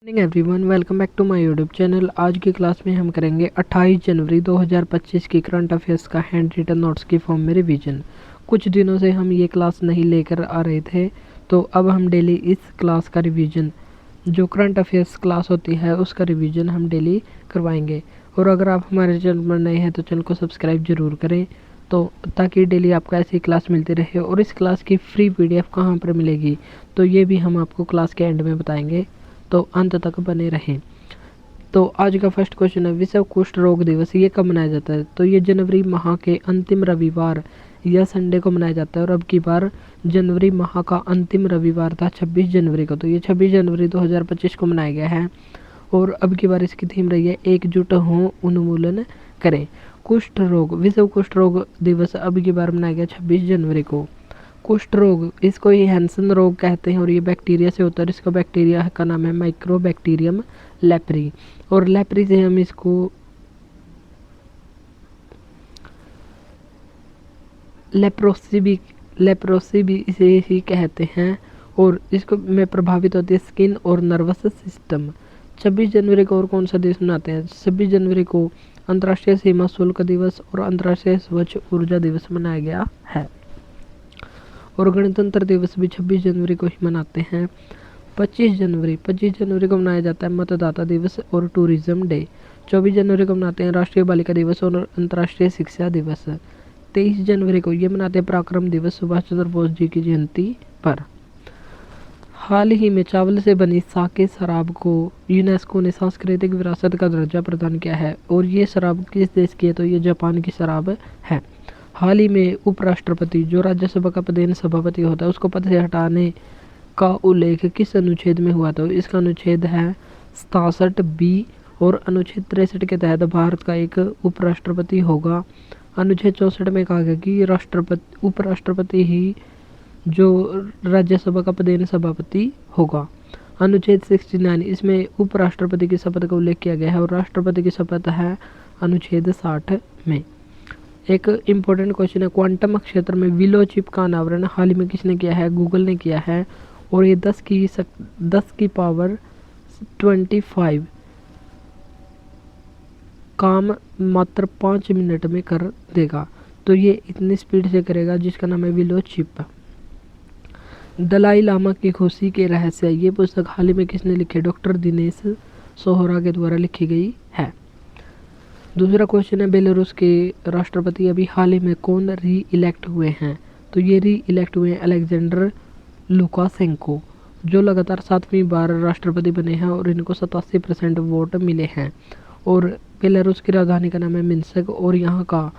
Morning everyone, welcome back to my YouTube channel. आज की class में हम करेंगे 28 जनवरी 2025 की करंट अफेयर्स का हैंड रिटन नोट्स की फॉर्म में रिवीजन। कुछ दिनों से हम ये क्लास नहीं लेकर आ रहे थे, तो अब हम डेली इस क्लास का रिवीजन, जो करंट अफेयर्स क्लास होती है उसका रिवीजन हम डेली करवाएंगे। और अगर आप हमारे चैनल पर नए हैं तो चैनल को सब्सक्राइब जरूर करें, तो ताकि डेली आपको ऐसी क्लास मिलती रहे। और इस क्लास की फ्री PDF कहाँ पर मिलेगी, तो ये भी हम आपको क्लास के एंड में बताएंगे, तो अंत तक बने रहें। तो आज का फर्स्ट क्वेश्चन है, विश्व कुष्ठ रोग दिवस ये कब मनाया जाता है? तो ये जनवरी माह के अंतिम रविवार या संडे को मनाया जाता है। और अब की बार जनवरी माह का अंतिम रविवार था 26 जनवरी को, तो ये 26 जनवरी 2025 को मनाया गया है। और अब की बार इसकी थीम रही है एकजुट हों उन्मूलन करें। कुष्ठ रोग, विश्व कुष्ठ रोग दिवस अब की बार मनाया गया 26 जनवरी को। कुष्ठ रोग, इसको ही हैंसन रोग कहते हैं और ये बैक्टीरिया से होता है। इसका बैक्टीरिया का नाम है माइक्रोबैक्टीरियम लेप्री। और लेप्री से हम इसको लेप्रोसी भी इसे ही कहते हैं। और इसको में प्रभावित होती है स्किन और नर्वस सिस्टम। 26 जनवरी को और कौन सा दिवस मनाते हैं? 26 जनवरी को अंतर्राष्ट्रीय सीमा शुल्क दिवस और अंतर्राष्ट्रीय स्वच्छ ऊर्जा दिवस मनाया गया है। और गणतंत्र दिवस भी 26 जनवरी को ही मनाते हैं। 25 जनवरी को मनाया जाता है मतदाता दिवस और टूरिज्म डे। 24 जनवरी को मनाते हैं राष्ट्रीय बालिका दिवस और अंतर्राष्ट्रीय शिक्षा दिवस। 23 जनवरी को ये मनाते हैं पराक्रम दिवस, सुभाष चंद्र बोस जी की जयंती पर। हाल ही में चावल से बनी साके शराब को यूनेस्को ने सांस्कृतिक विरासत का दर्जा प्रदान किया है। और ये शराब किस देश की है? तो ये जापान की शराब है। हाल ही में उपराष्ट्रपति, जो राज्यसभा का पदेन सभापति होता है, उसको पद से हटाने का उल्लेख किस अनुच्छेद में हुआ? तो इसका अनुच्छेद है 67B। और अनुच्छेद 63 के तहत भारत का एक उपराष्ट्रपति होगा। अनुच्छेद 64 में कहा गया कि उपराष्ट्रपति ही जो राज्यसभा का पदेन सभापति होगा। अनुच्छेद 69, इसमें उपराष्ट्रपति की शपथ का उल्लेख किया गया है और राष्ट्रपति की शपथ है अनुच्छेद 60 में। एक इम्पोर्टेंट क्वेश्चन है, क्वांटम क्षेत्र में विलो चिप का अनावरण हाल ही में किसने किया है? गूगल ने किया है। और ये 10 की पावर 25 काम मात्र 5 मिनट में कर देगा। तो ये इतनी स्पीड से करेगा, जिसका नाम है विलो चिप। दलाई लामा की खुशी के रहस्य, ये पुस्तक हाल ही में किसने लिखी? डॉक्टर दिनेश सोहरा के द्वारा लिखी गई है। दूसरा क्वेश्चन है, बेलारूस के राष्ट्रपति अभी हाल ही में कौन री इलेक्ट हुए हैं? तो ये री इलेक्ट हुए हैं अलेक्जेंडर लुकाशेंको, जो लगातार 7वीं बार राष्ट्रपति बने हैं और इनको 87% वोट मिले हैं। और बेलारूस की राजधानी का नाम है मिन्स्क। और यहाँ का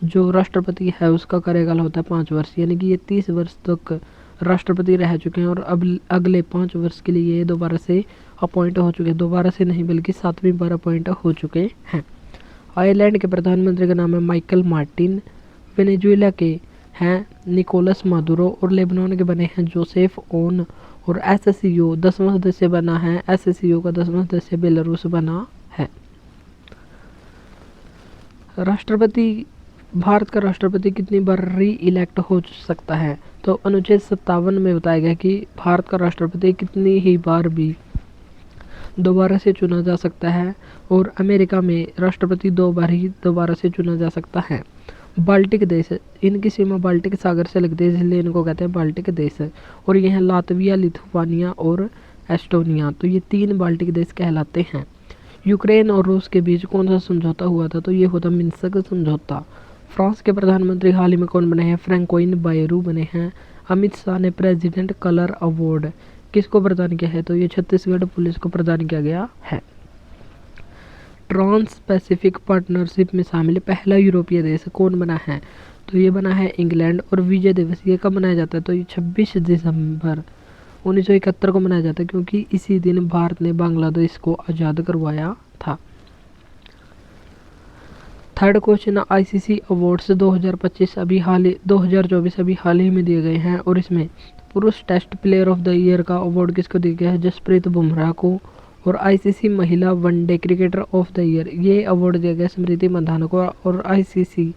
जो राष्ट्रपति है उसका कार्यकाल होता है 5 वर्ष, यानी कि ये 30 वर्ष तक राष्ट्रपति रह चुके हैं। और अब अगले 5 वर्ष के लिए ये दोबारा से अपॉइंट हो चुके हैं। दोबारा से नहीं बल्कि 7वीं बार अपॉइंट हो चुके हैं। आयरलैंड के प्रधानमंत्री का नाम है माइकल मार्टिन। वेनेजुएला के हैं निकोलस मादुरो। और लेबनान के बने हैं जोसेफ ओन। और SCO 10वां सदस्य बना है, SCO का 10वां सदस्य बेलारूस बना है। राष्ट्रपति, भारत का राष्ट्रपति कितनी बार री इलेक्ट हो सकता है? तो अनुच्छेद 57 में बताया गया कि भारत का राष्ट्रपति कितनी ही बार भी दोबारा से चुना जा सकता है। और अमेरिका में राष्ट्रपति 2 बार ही दोबारा से चुना जा सकता है। बाल्टिक देश, इनकी सीमा बाल्टिक सागर से लगती है, इसलिए इनको कहते हैं बाल्टिक देश। और ये हैं लातविया, लिथुआनिया और एस्टोनिया। तो ये 3 बाल्टिक देश कहलाते हैं। यूक्रेन और रूस के बीच कौन सा समझौता हुआ था? तो ये होता मिन्स्क समझौता। फ्रांस के प्रधानमंत्री हाल ही में कौन बने हैं? फ्रैंकोइन बायरू बने हैं। अमित शाह ने प्रेसिडेंट कलर अवार्ड किसको प्रदान किया है? तो ये छत्तीसगढ़ पुलिस को प्रदान किया गया है। ट्रांस पैसिफिक पार्टनरशिप में शामिल पहला यूरोपीय देश कौन बना है? तो ये बना है इंग्लैंड। और विजय दिवस ये कब मनाया जाता है? तो ये 26 दिसंबर 1971 को मनाया जाता है, क्योंकि इसी दिन भारत ने बांग्लादेश को आज़ाद करवाया था। थर्ड क्वेश्चन, ICC अवार्ड्स 2024 अभी हाल ही में दिए गए हैं। और इसमें पुरुष test player of the year का अवार्ड किसको दिया गया है? जसप्रीत बुमराह को। और ICC महिला one day cricketer of the year ये अवार्ड दिया गया स्मृति मंधाना को। और ICC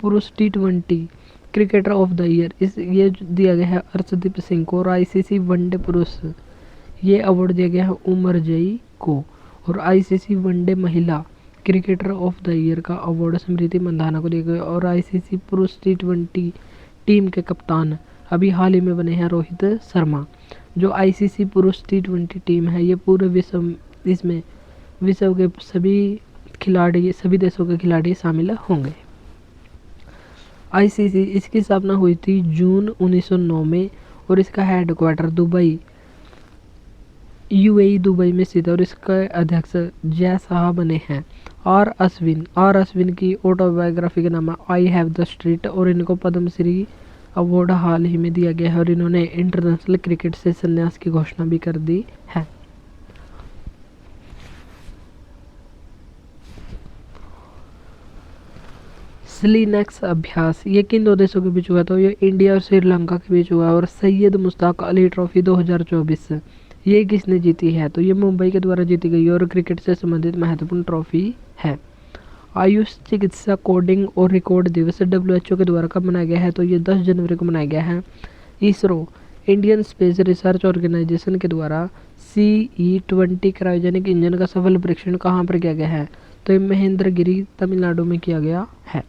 पुरुष T20 cricketer of the year ये दिया गया है अर्शदीप सिंह को। और ICC वनडे पुरुष ये अवार्ड दिया गया है उमरजई को। और आईसीसी वनडे महिला क्रिकेटर ऑफ द ईयर का अवार्ड स्मृति मंधाना को दिया गया। और आईसीसी पुरुष T20 टीम के कप्तान अभी हाल ही में बने हैं रोहित शर्मा। जो आईसीसी पुरुष T20 टीम है ये पूरे विश्व, इसमें विश्व के सभी देशों के खिलाड़ी शामिल होंगे। आईसीसी इसकी स्थापना हुई थी जून 1909 में और इसका हेडक्वार्टर दुबई यूएई दुबई में स्थित है। और इसके अध्यक्ष जय शाह बने हैं। आर अश्विन की ऑटोबायोग्राफी का नाम है आई हैव द स्ट्रीट और इनको पद्मश्री अवार्ड हाल ही में दिया गया है। और इन्होंने इंटरनेशनल क्रिकेट से संन्यास की घोषणा भी कर दी है। स्लीनेक्स अभ्यास ये किन दो देशों के बीच हुआ? तो ये इंडिया और श्रीलंका के बीच हुआ। और सैयद मुश्ताक अली ट्रॉफी 2024 ये किसने जीती है? तो ये मुंबई के द्वारा जीती गई और क्रिकेट से संबंधित महत्वपूर्ण ट्रॉफी है। आयुष चिकित्सा कोडिंग और रिकॉर्ड दिवस WHO के द्वारा कब मनाया गया है? तो ये 10 जनवरी को मनाया गया है। ISRO Indian Space Research Organisation के द्वारा CE-20 क्रायोजेनिक इंजन का सफल परीक्षण कहाँ पर किया गया है? तो ये महेंद्रगिरी तमिलनाडु में किया गया है।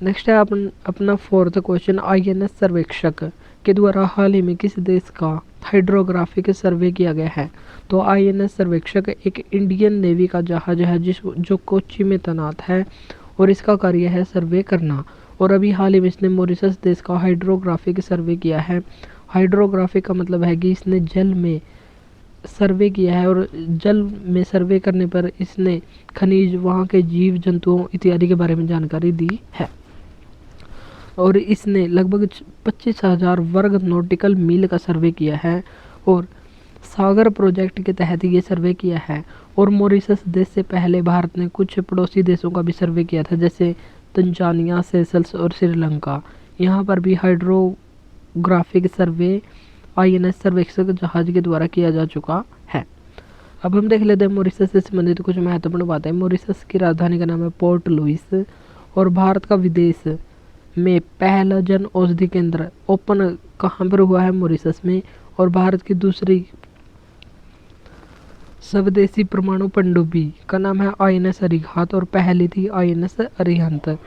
नेक्स्ट है अपना फोर्थ क्वेश्चन, INS सर्वेक्षक के द्वारा हाल ही में किस देश का हाइड्रोग्राफिक सर्वे किया गया है? तो INS सर्वेक्षक एक इंडियन नेवी का जहाज है जो कोच्चि में तैनात है और इसका कार्य है सर्वे करना। और अभी हाल ही में इसने मॉरिशस देश का हाइड्रोग्राफिक सर्वे किया है। हाइड्रोग्राफिक का मतलब है कि इसने जल में सर्वे किया है और जल में सर्वे करने पर इसने खनिज, वहाँ के जीव जंतुओं इत्यादि के बारे में जानकारी दी है। और इसने लगभग 25,000 वर्ग नॉटिकल मील का सर्वे किया है और सागर प्रोजेक्ट के तहत ये सर्वे किया है। और मॉरिशस देश से पहले भारत ने कुछ पड़ोसी देशों का भी सर्वे किया था, जैसे तंजानिया, सेशल्स और श्रीलंका। यहाँ पर भी हाइड्रोग्राफिक सर्वे INS सर्वेक्षक जहाज के द्वारा किया जा चुका है। अब हम देख लेते हैं मॉरिशस से संबंधित कुछ महत्वपूर्ण बातें। मॉरिशस की राजधानी का नाम है पोर्ट लुइस और भारत का विदेश में पहला जन औषधि केंद्र ओपन कहाँ पर हुआ है? मॉरिशस में। और भारत की दूसरी स्वदेशी परमाणु पनडुब्बी का नाम है INS अरिहंत और पहली थी INS अरिहंत।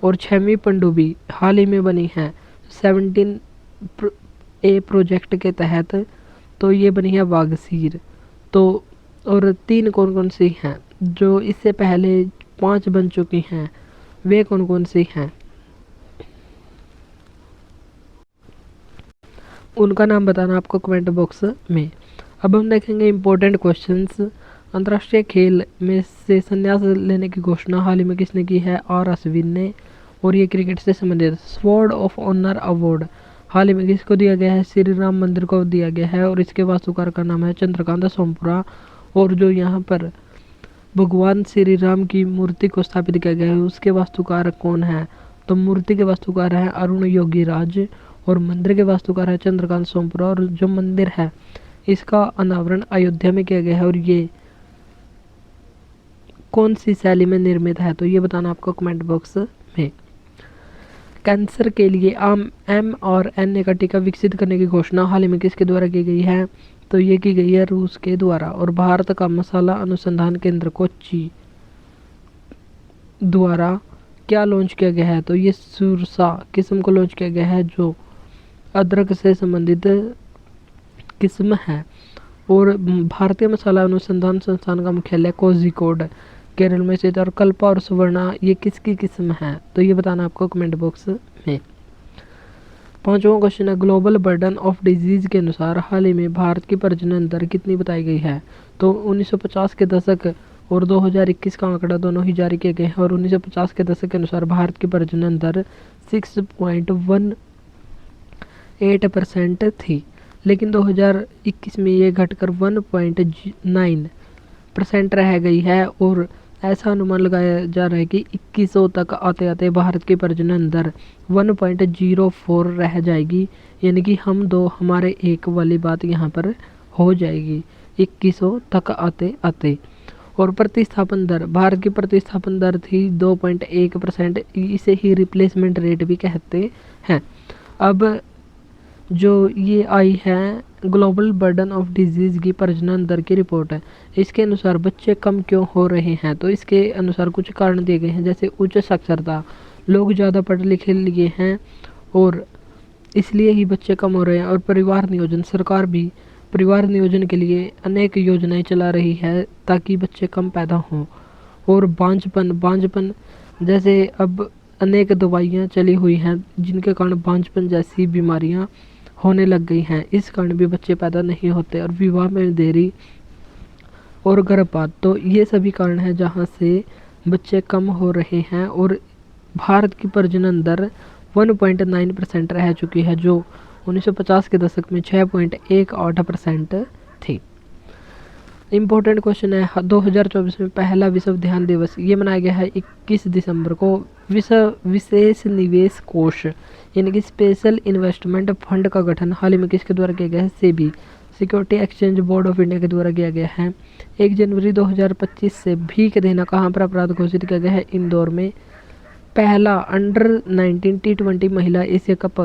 और 6वीं पनडुब्बी हाल ही में बनी है 17A प्रोजेक्ट के तहत, तो ये बनी है वागसीर। तो और 3 कौन कौन सी हैं? जो इससे पहले 5 बन चुकी हैं वे कौन कौन सी हैं? उनका नाम बताना आपको कमेंट बॉक्स में। अब हम देखेंगे इम्पोर्टेंट क्वेश्चंस। अंतर्राष्ट्रीय खेल में से संन्यास लेने की घोषणा हाल ही में किसने की है? आर अश्विन ने। और ये क्रिकेट से संबंधित स्वॉर्ड ऑफ ऑनर अवार्ड हाल ही में किसको दिया गया है? श्री राम मंदिर को दिया गया है और इसके वास्तुकार का नाम है चंद्रकांत सोमपुरा। और जो यहाँ पर भगवान श्री राम की मूर्ति को स्थापित किया गया है उसके वास्तुकार कौन है? तो मूर्ति के वास्तुकार हैं अरुण योगीराज और मंदिर के वास्तुकार है चंद्रकांत सोमपुरा। और जो मंदिर है इसका अनावरण अयोध्या में किया गया है और ये कौन सी शैली में निर्मित है? तो ये बताना आपको कमेंट बॉक्स में। कैंसर के लिए mRNA का टीका विकसित करने की घोषणा हाल ही में किसके द्वारा की गई है? तो ये की गई है रूस के द्वारा। और भारत का मसाला अनुसंधान केंद्र कोच्चि द्वारा क्या लॉन्च किया गया है? तो ये सुरसा किस्म को लॉन्च किया गया है जो अदरक से संबंधित किस्म है। और भारतीय मसाला अनुसंधान संस्थान का मुख्यालय कोझिकोड केरल में स्थित। और कल्पा और सुवर्णा ये किसकी किस्म है? तो ये बताना आपको कमेंट बॉक्स में। 5वां क्वेश्चन है ग्लोबल बर्डन ऑफ डिजीज के अनुसार हाल ही में भारत की प्रजनन दर कितनी बताई गई है? तो 1950 के दशक और 2021 का आंकड़ा दोनों ही जारी किए गए हैं। और 1950 के दशक के अनुसार भारत की प्रजनन दर 6.18% थी, लेकिन 2021 में ये घटकर 1.9% रह गई है। और ऐसा अनुमान लगाया जा रहा है कि 2100 तक आते आते भारत की प्रजनन दर 1.04 रह जाएगी, यानी कि हम दो हमारे एक वाली बात यहाँ पर हो जाएगी 2100 तक आते आते। और प्रतिस्थापन दर, भारत की प्रतिस्थापन दर थी 2.1%, इसे ही रिप्लेसमेंट रेट भी कहते हैं। अब जो ये आई है ग्लोबल बर्डन ऑफ डिजीज़ की प्रजनन दर की रिपोर्ट है। इसके अनुसार बच्चे कम क्यों हो रहे हैं, तो इसके अनुसार कुछ कारण दिए गए हैं, जैसे उच्च साक्षरता, लोग ज़्यादा पढ़े लिखे लिए हैं और इसलिए ही बच्चे कम हो रहे हैं, और परिवार नियोजन, सरकार भी परिवार नियोजन के लिए अनेक योजनाएं चला रही है ताकि बच्चे कम पैदा हों। और बांझपन जैसे अब अनेक दवाइयाँ चली हुई हैं जिनके कारण बांझपन जैसी बीमारियाँ होने लग गई हैं, इस कारण भी बच्चे पैदा नहीं होते, और विवाह में देरी और गर्भपात, तो ये सभी कारण हैं जहाँ से बच्चे कम हो रहे हैं। और भारत की प्रजनन दर 1.9% रह चुकी है, जो 1950 के दशक में 6.18% थी। इम्पोर्टेंट क्वेश्चन है, 2024 में पहला विश्व ध्यान दिवस ये मनाया गया है 21 दिसंबर को। विशेष निवेश कोष यानी कि स्पेशल इन्वेस्टमेंट फंड का गठन हाल ही में किसके द्वारा किया गया है? SEBI, security exchange board of India के द्वारा किया गया है। 1 जनवरी 2025 से भीख देना कहाँ पर अपराध घोषित किया गया है? इंदौर में। पहला अंडर 19 T20 महिला एशिया कप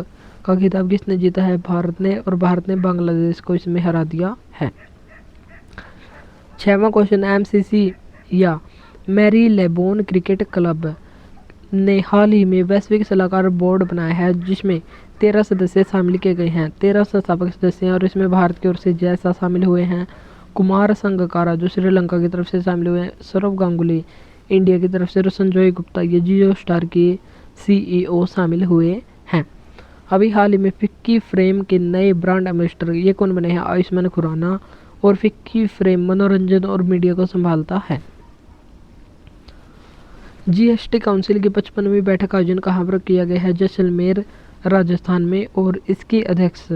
का खिताब किसने जीता है? भारत ने, और भारत ने बांग्लादेश को इसमें हरा दिया है। 6वां क्वेश्चन, एमसीसी या मैरी लेबोन क्रिकेट क्लब ने हाल ही में वैश्विक सलाहकार बोर्ड बनाया है जिसमें 13 सदस्य शामिल किए गए हैं। 13 संस्थापक सदस्य हैं और इसमें भारत की ओर से जैसा शामिल हुए हैं, कुमार संगकारा जो श्रीलंका की तरफ से शामिल हुए हैं, सौरव गांगुली इंडिया की तरफ से, और संजय गुप्ता ये जियो स्टार के CEO शामिल हुए हैं। अभी हाल ही में फिक्की फ्रेम के नए ब्रांड एम्बेसडर ये कौन बने हैं? आयुष्मान खुराना, और फिक्की फ्रेम मनोरंजन और मीडिया को संभालता है। GST काउंसिल की 55वीं बैठक का आयोजन कहाँ पर किया गया है? जैसलमेर राजस्थान में, और इसकी अध्यक्ष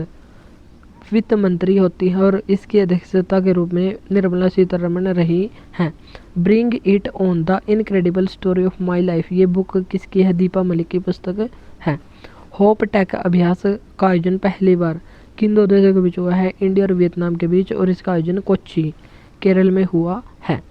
वित्त मंत्री होती है और इसकी अध्यक्षता के रूप में निर्मला सीतारमण रही हैं। Bring it on the incredible story of my life ये बुक किसकी है? दीपा मलिक की पुस्तक है। होप टेक अभ्यास का आयोजन पहली बार किन दो देशों के बीच हुआ है? इंडिया और वियतनाम के बीच, और इसका आयोजन कोच्चि केरल में हुआ है।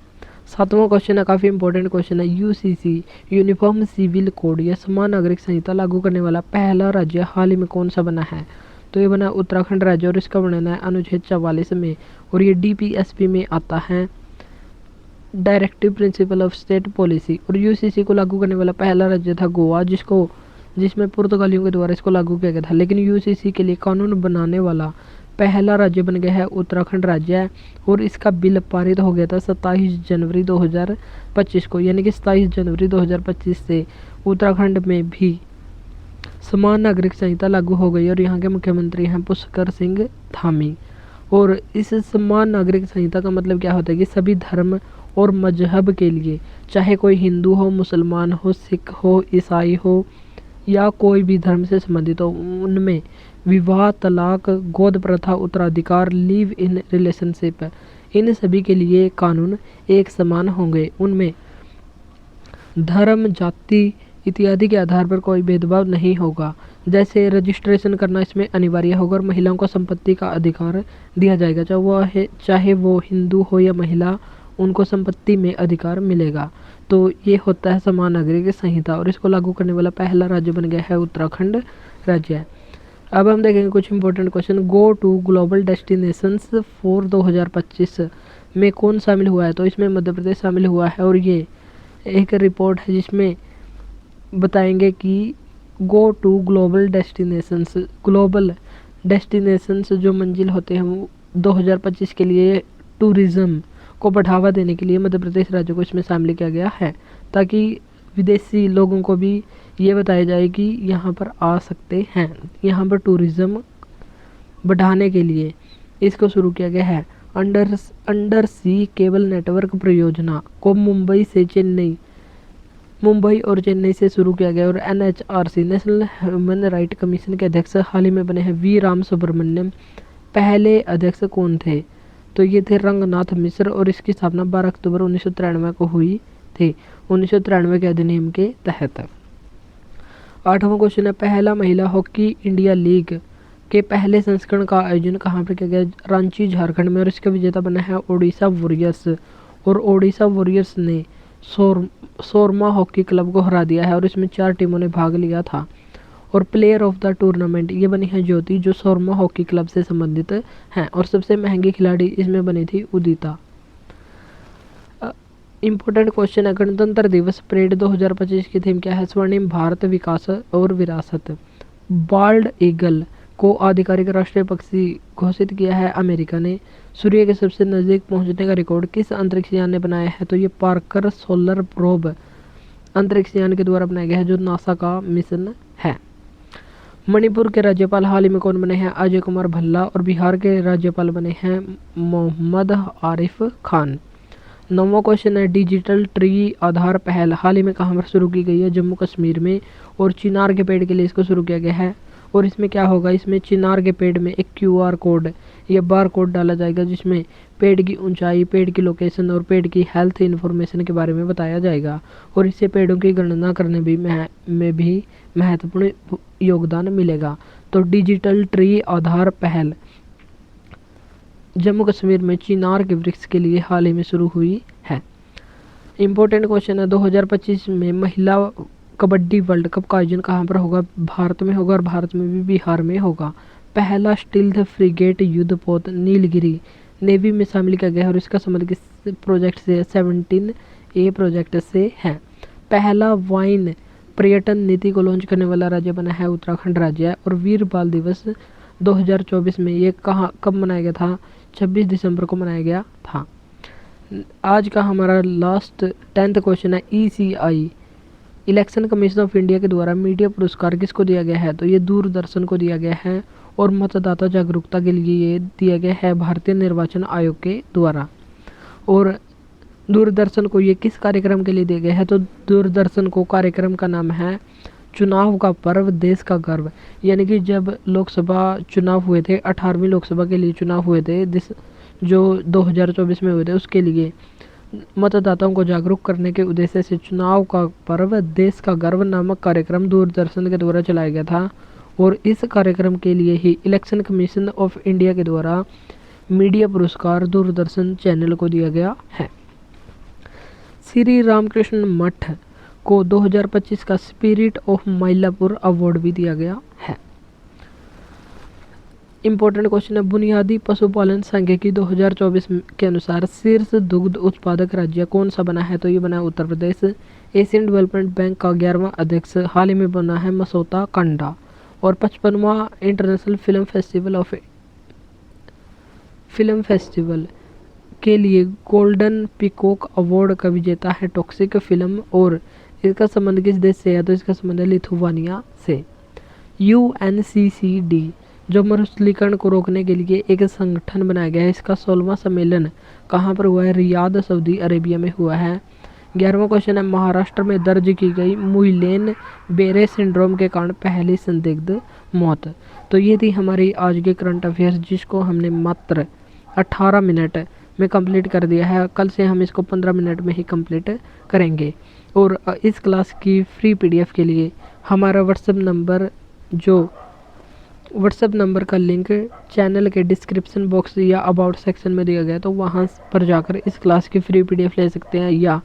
7वां क्वेश्चन है, काफ़ी इंपॉर्टेंट क्वेश्चन है, UCC यूनिफॉर्म सिविल कोड या समान नागरिक संहिता लागू करने वाला पहला राज्य हाल ही में कौन सा बना है? तो ये बना उत्तराखंड राज्य, और इसका वर्णन है अनुच्छेद 44 में, और ये DPSP में आता है, directive principle of state policy. और UCC को लागू करने वाला पहला राज्य था गोवा, जिसमें पुर्तगालियों के द्वारा इसको लागू किया गया था। लेकिन UCC के लिए कानून बनाने वाला पहला राज्य बन गया है उत्तराखंड राज्य है, और इसका बिल पारित हो गया था 27 जनवरी 2025 को, यानी कि 27 जनवरी 2025 से उत्तराखंड में भी समान नागरिक संहिता लागू हो गई, और यहाँ के मुख्यमंत्री हैं पुष्कर सिंह धामी। और इस समान नागरिक संहिता का मतलब क्या होता है कि सभी धर्म और मजहब के लिए, चाहे कोई हिंदू हो, मुसलमान हो, सिख हो, ईसाई हो या कोई भी धर्म से संबंधित हो, उनमें विवाह, तलाक, गोद प्रथा, उत्तराधिकार, लिव इन रिलेशनशिप, इन सभी के लिए कानून एक समान होंगे। उनमें धर्म, जाति इत्यादि के आधार पर कोई भेदभाव नहीं होगा। जैसे रजिस्ट्रेशन करना इसमें अनिवार्य होगा, और महिलाओं को संपत्ति का अधिकार दिया जाएगा, चाहे वो हिंदू हो या महिला, उनको संपत्ति में अधिकार मिलेगा। तो ये होता है समान नागरिक संहिता, और इसको लागू करने वाला पहला राज्य बन गया है उत्तराखंड राज्य। अब हम देखेंगे कुछ important question. Go to global destinations for 2025 में कौन शामिल हुआ है? तो इसमें मध्य प्रदेश शामिल हुआ है, और ये एक रिपोर्ट है जिसमें बताएंगे कि गो टू ग्लोबल डेस्टिनेशंस जो मंजिल होते हैं वो 2025 के लिए टूरिज़्म को बढ़ावा देने के लिए मध्य प्रदेश राज्य को इसमें शामिल किया गया है, ताकि विदेशी लोगों को भी ये बताया जाए कि यहाँ पर आ सकते हैं। यहाँ पर टूरिज़्म बढ़ाने के लिए इसको शुरू किया गया है। अंडर सी केबल नेटवर्क परियोजना को मुंबई और चेन्नई से शुरू किया गया, और NHRC national human right commission के अध्यक्ष हाल ही में बने हैं V राम सुब्रमण्यम। पहले अध्यक्ष कौन थे? तो ये थे रंगनाथ मिश्र, और इसकी स्थापना 12 अक्टूबर 1993 को हुई थी, 1993 के अधिनियम के तहत। 8वां क्वेश्चन है, पहला महिला हॉकी इंडिया लीग के पहले संस्करण का आयोजन कहाँ पर किया गया? रांची झारखंड में, और इसका विजेता बना है ओडिशा वॉरियर्स, और ओडिशा वॉरियर्स ने सोरमा हॉकी क्लब को हरा दिया है, और इसमें 4 टीमों ने भाग लिया था। और प्लेयर ऑफ द टूर्नामेंट ये बनी है ज्योति, जो शोरमा हॉकी क्लब से संबंधित हैं। और सबसे महंगी खिलाड़ी इसमें बनी थी उदिता। इम्पोर्टेंट क्वेश्चन है, गणतंत्र दिवस परेड 2025 की थीम क्या है? स्वर्णिम भारत, विकास और विरासत। बाल्ड ईगल को आधिकारिक राष्ट्रीय पक्षी घोषित किया है अमेरिका ने। सूर्य के सबसे नजदीक पहुंचने का रिकॉर्ड किस अंतरिक्ष यान ने बनाया है? तो ये पार्कर सोलर प्रोब अंतरिक्ष यान के द्वारा बनाया गया है, जो नासा का मिशन है। मणिपुर के राज्यपाल हाल ही में कौन बने हैं? अजय कुमार भल्ला। और बिहार के राज्यपाल बने हैं मोहम्मद आरिफ खान। 9वां क्वेश्चन है, डिजिटल ट्री आधार पहल हाल ही में कहाँ पर शुरू की गई है? जम्मू कश्मीर में। और चिनार के पेड़ के लिए इसको शुरू किया गया है। और इसमें क्या होगा, इसमें चिनार के पेड़ में एक QR कोड या बार कोड डाला जाएगा, जिसमें पेड़ की ऊंचाई, पेड़ की लोकेशन और पेड़ की हेल्थ इन्फॉर्मेशन के बारे में बताया जाएगा। और इससे पेड़ों की गणना करने में भी महत्वपूर्ण योगदान मिलेगा। तो डिजिटल ट्री आधार पहल जम्मू कश्मीर में चिनार के वृक्ष के लिए हाल ही में शुरू हुई है। इम्पोर्टेंट क्वेश्चन है, 2025 में महिला कबड्डी वर्ल्ड कप का आयोजन कहाँ पर होगा? भारत में होगा, और भारत में भी बिहार में होगा। पहला स्टील्थ फ्रिगेट युद्धपोत नीलगिरी नेवी में शामिल किया गया है, और इसका संबंध किस प्रोजेक्ट से? 17A प्रोजेक्ट से है। पहला वाइन पर्यटन नीति को लॉन्च करने वाला राज्य बना है उत्तराखंड राज्य। और वीर बाल दिवस 2024 में ये कब मनाया गया था? 26 दिसंबर को मनाया गया था। आज का हमारा लास्ट 10th क्वेश्चन है, ECI election commission of India के द्वारा मीडिया पुरस्कार किसको दिया गया है? तो ये दूरदर्शन को दिया गया है। और मतदाता जागरूकता के लिए ये दिया गया है भारतीय निर्वाचन आयोग के द्वारा। और दूरदर्शन को ये किस कार्यक्रम के लिए दिया गया है? तो दूरदर्शन को कार्यक्रम का नाम है चुनाव का पर्व देश का गर्व। यानी कि जब लोकसभा चुनाव हुए थे, 18वीं लोकसभा के लिए चुनाव हुए थे, जो 2024 में हुए थे, उसके लिए मतदाताओं को जागरूक करने के उद्देश्य से चुनाव का पर्व देश का गर्व नामक कार्यक्रम दूरदर्शन के द्वारा चलाया गया था। और इस कार्यक्रम के लिए ही इलेक्शन कमीशन ऑफ इंडिया के द्वारा मीडिया पुरस्कार दूरदर्शन चैनल को दिया गया है। श्री रामकृष्ण मठ को 2025 का स्पिरिट ऑफ माइलापुर अवार्ड भी दिया गया है। इम्पोर्टेंट क्वेश्चन है, बुनियादी पशुपालन सांख्यिकी 2024 के अनुसार शीर्ष दुग्ध उत्पादक राज्य कौन सा बना है? तो ये बना है Uttar Pradesh. Asian development bank का 11वां अध्यक्ष हाल ही में बना है मसोता कांडा। और 55वां इंटरनेशनल फिल्म फेस्टिवल के लिए गोल्डन पीकॉक अवार्ड का विजेता है टॉक्सिक फिल्म। और इसका संबंध किस देश से है? तो इसका संबंध है लिथुआनिया से। UNCCD जो मरुस्थलीकरण को रोकने के लिए एक संगठन बनाया गया है, इसका 16वां सम्मेलन कहाँ पर हुआ है? रियाद, सऊदी अरेबिया में हुआ है। 11वां क्वेश्चन है, महाराष्ट्र में दर्ज की गई मुइलेन बेरे सिंड्रोम के कारण पहली संदिग्ध मौत। तो ये थी हमारी आज के करंट अफेयर्स, जिसको हमने मात्र 18 मिनट में कंप्लीट कर दिया है। कल से हम इसको 15 मिनट में ही कंप्लीट करेंगे। और इस क्लास की फ्री PDF के लिए हमारा व्हाट्सएप नंबर का लिंक चैनल के डिस्क्रिप्शन बॉक्स या अबाउट सेक्शन में दिया गया, तो वहाँ पर जाकर इस क्लास की फ्री PDF ले सकते हैं। या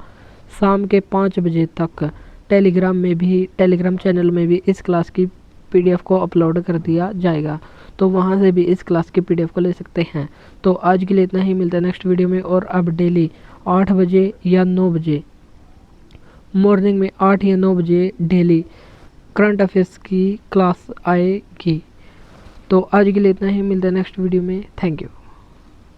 शाम के 5 बजे तक टेलीग्राम चैनल में भी इस क्लास की PDF को अपलोड कर दिया जाएगा, तो वहाँ से भी इस क्लास की PDF को ले सकते हैं। तो आज के लिए इतना ही, मिलता है नेक्स्ट वीडियो में। और अब डेली 8 बजे या 9 बजे मॉर्निंग में 8 या 9 बजे डेली करंट अफेयर्स की क्लास आएगी। तो आज के लिए इतना ही, मिलता है नेक्स्ट वीडियो में। Thank you.